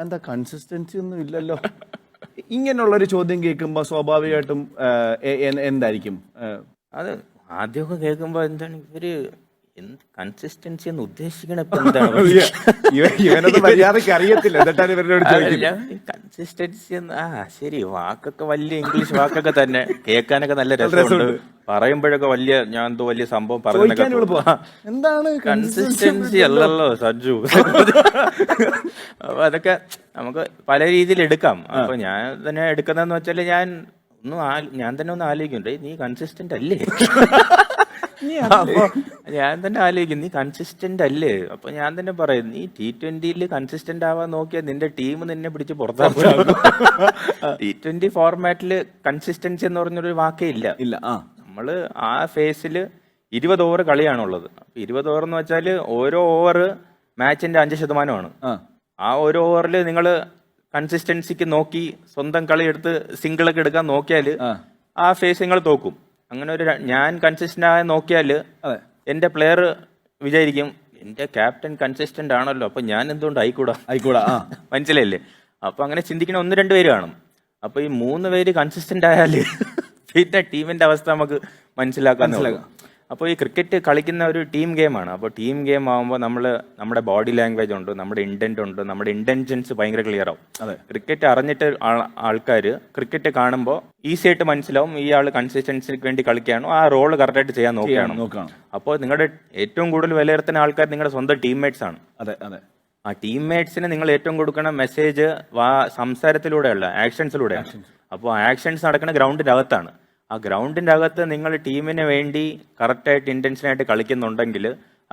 എന്താ കൺസിസ്റ്റൻസി ഒന്നും ഇല്ലല്ലോ. ഇങ്ങനെയുള്ളൊരു ചോദ്യം കേൾക്കുമ്പോൾ സ്വാഭാവികമായിട്ടും എന്തായിരിക്കും? അത് ആദ്യമൊക്കെ കേൾക്കുമ്പോ എന്താണ് ഇവര് എന്ത് കൺസിസ്റ്റൻസി എന്ന് ഉദ്ദേശിക്കണ ഇപ്പൊ എന്താണ്? ഇവനത് മര്യാദക്ക് അറിയത്തില്ല, എന്നിട്ടാണ് ഇവരോട് ചോദിക്കുന്നത്. കൺസിസ്റ്റൻസി ശരി, വാക്കൊക്കെ വലിയ ഇംഗ്ലീഷ് വാക്കൊക്കെ തന്നെ കേൾക്കാനൊക്കെ നല്ല രസമുണ്ട്, പറയുമ്പോഴൊക്കെ വലിയ ഞാൻ എന്തോ വലിയ സംഭവം പറഞ്ഞൊക്കെ. എന്താണ് കൺസിസ്റ്റൻസി അല്ലല്ലോ സജ്ജു. അപ്പൊ അതൊക്കെ നമുക്ക് പല രീതിയിൽ എടുക്കാം. അപ്പൊ ഞാൻ തന്നെ എടുക്കുന്നതെന്ന് വെച്ചാല് ഞാൻ തന്നെ ഒന്ന് ആലോചിക്കണ്ടേ, നീ കൺസിസ്റ്റന്റ് അല്ലേ? അപ്പൊ ഞാൻ തന്നെ ആലോചിക്കും, നീ കൺസിസ്റ്റന്റ് അല്ലേ? അപ്പൊ ഞാൻ തന്നെ പറയും, നീ T20 കൺസിസ്റ്റന്റ് ആവാൻ നോക്കിയാൽ നിന്റെ ടീം നിന്നെ പിടിച്ച് പുറത്താക്കും. T20 ഫോർമാറ്റില് കൺസിസ്റ്റൻസി എന്ന് പറഞ്ഞൊരു വാക്കേ ഇല്ല. നമ്മള് ആ ഫേസിൽ 20 ഓവർ കളിയാണുള്ളത്. 20 ഓവർ എന്ന് വെച്ചാൽ ഓരോ ഓവർ മാച്ചിന്റെ 5%. ആ ഓരോ ഓവറിൽ നിങ്ങൾ കൺസിസ്റ്റൻസിക്ക് നോക്കി സ്വന്തം കളി എടുത്ത് സിംഗിളൊക്കെ എടുക്കാൻ നോക്കിയാൽ ആ ഫേസ് നിങ്ങൾ തോക്കും. അങ്ങനെ ഞാൻ കൺസിസ്റ്റന്റ് ആയി നോക്കിയാൽ എന്റെ പ്ലെയർ വിചാരിക്കും എന്റെ ക്യാപ്റ്റൻ കൺസിസ്റ്റന്റ് ആണല്ലോ, അപ്പൊ ഞാൻ എന്തുകൊണ്ട് ആയിക്കൂടാ. മനസ്സിലായില്ലേ? അപ്പൊ അങ്ങനെ ചിന്തിക്കുന്ന 1-2 പേര് കാണും. അപ്പൊ ഈ 3 പേര് കൺസിസ്റ്റന്റ് ആയാല് പിന്നെ ടീമിന്റെ അവസ്ഥ നമുക്ക് മനസ്സിലാക്കാം. അപ്പോൾ ഈ ക്രിക്കറ്റ് കളിക്കുന്ന ഒരു ടീം ഗെയിമാണ്. അപ്പോൾ ടീം ഗെയിം ആകുമ്പോൾ നമ്മുടെ ബോഡി ലാംഗ്വേജ് ഉണ്ട്, നമ്മുടെ ഇന്റന്റ് ഉണ്ട്, നമ്മുടെ ഇന്റൻഷൻസ് ഭയങ്കര ക്ലിയർ ആവും. ക്രിക്കറ്റ് അറിഞ്ഞിട്ട് ആൾക്കാർ ക്രിക്കറ്റ് കാണുമ്പോൾ ഈസി ആയിട്ട് മനസ്സിലാവും ഈ ആൾ കൺസിസ്റ്റൻസിക്ക് വേണ്ടി കളിക്കുകയാണോ, ആ റോള് കറക്റ്റായിട്ട് ചെയ്യാൻ നോക്കുകയാണോ. അപ്പോൾ നിങ്ങളുടെ ഏറ്റവും കൂടുതൽ വിലയിരുത്തുന്ന ആൾക്കാർ നിങ്ങളുടെ സ്വന്തം ടീംമേറ്റ്സ് ആണ്. ആ ടീംമേറ്റ്സിന് നിങ്ങൾ ഏറ്റവും കൊടുക്കുന്ന മെസ്സേജ് സംസാരത്തിലൂടെയല്ല, ആക്ഷൻസിലൂടെയാണ്. അപ്പോൾ ആക്ഷൻസ് നടക്കുന്ന ഗ്രൗണ്ടിന്റെ അകത്താണ്. ആ ഗ്രൗണ്ടിന്റെ അകത്ത് നിങ്ങൾ ടീമിന് വേണ്ടി കറക്റ്റായിട്ട് ഇന്റൻഷനായിട്ട് കളിക്കുന്നുണ്ടെങ്കിൽ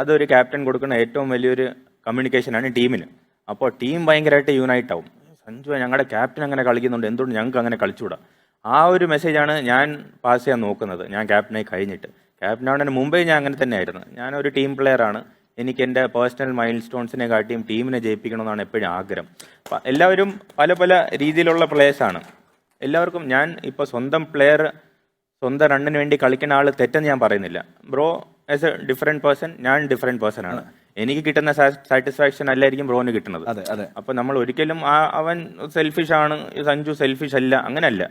അതൊരു ക്യാപ്റ്റൻ കൊടുക്കുന്ന ഏറ്റവും വലിയൊരു കമ്മ്യൂണിക്കേഷനാണ് ടീമിന്. അപ്പോൾ ടീം ഭയങ്കരമായിട്ട് യൂണൈറ്റ് ആവും. സഞ്ജു, ഞങ്ങളുടെ ക്യാപ്റ്റൻ അങ്ങനെ കളിക്കുന്നുണ്ട്, എന്തുകൊണ്ട് ഞങ്ങൾക്ക് അങ്ങനെ കളിച്ചുകൂടാ? ആ ഒരു മെസ്സേജാണ് ഞാൻ പാസ് ചെയ്യാൻ നോക്കുന്നത്. ഞാൻ ക്യാപ്റ്റനായി കഴിഞ്ഞിട്ട്, ക്യാപ്റ്റനാവുന്നതിന് മുമ്പേ ഞാൻ അങ്ങനെ തന്നെയായിരുന്നു. ഞാനൊരു ടീം പ്ലെയറാണ്. എനിക്ക് എൻ്റെ പേഴ്സണൽ മൈൽ സ്റ്റോൺസിനെ കാട്ടിയും ടീമിനെ ജയിപ്പിക്കണമെന്നാണ് എപ്പോഴും ആഗ്രഹം. എല്ലാവരും പല പല രീതിയിലുള്ള പ്ലേയേഴ്സാണ്. എല്ലാവർക്കും ഞാൻ ഇപ്പോൾ സ്വന്തം റണ്ണിന് വേണ്ടി കളിക്കുന്ന ആൾ തെറ്റെന്ന് ഞാൻ പറയുന്നില്ല. Bro as A different person, ഞാൻ ഡിഫറെന്റ് പേഴ്സൺ ആണ്. എനിക്ക് കിട്ടുന്ന സാറ്റിസ്ഫാക്ഷൻ അല്ലായിരിക്കും ബ്രോന് കിട്ടുന്നത്. അപ്പൊ നമ്മൾ ഒരിക്കലും അവൻ സെൽഫിഷ് ആണ്, സഞ്ജു സെൽഫിഷ് അല്ല, അങ്ങനല്ല.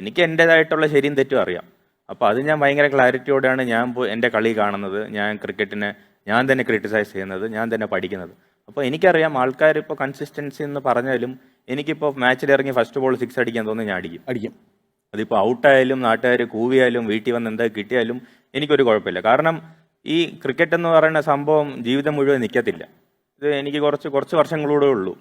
എനിക്ക് എൻ്റെതായിട്ടുള്ള ശരിയും തെറ്റും അറിയാം. അപ്പൊ അത് ഞാൻ ഭയങ്കര ക്ലാരിറ്റിയോടെയാണ് ഞാൻ എൻ്റെ കളി കാണുന്നത്. ഞാൻ ക്രിക്കറ്റിനെ ഞാൻ തന്നെ ക്രിട്ടിസൈസ് ചെയ്യുന്നത്, ഞാൻ തന്നെ പഠിക്കുന്നത്. അപ്പോൾ എനിക്കറിയാം ആൾക്കാർ ഇപ്പോൾ കൺസിസ്റ്റൻസി എന്ന് പറഞ്ഞാലും എനിക്കിപ്പോൾ മാച്ചിൽ ഇറങ്ങി ഫസ്റ്റ് ബോൾ 6 അടിക്കാൻ തോന്നുന്നു, ഞാൻ അടിക്കും. അതിപ്പോൾ ഔട്ടായാലും നാട്ടുകാർ കൂവിയാലും വീട്ടിൽ വന്ന് എന്താ കിട്ടിയാലും എനിക്കൊരു കുഴപ്പമില്ല. കാരണം ഈ ക്രിക്കറ്റ് എന്ന് പറയുന്ന സംഭവം ജീവിതം മുഴുവൻ നിൽക്കത്തില്ല. ഇത് എനിക്ക് കുറച്ച് വർഷങ്ങളൂടെ ഉള്ളൂ.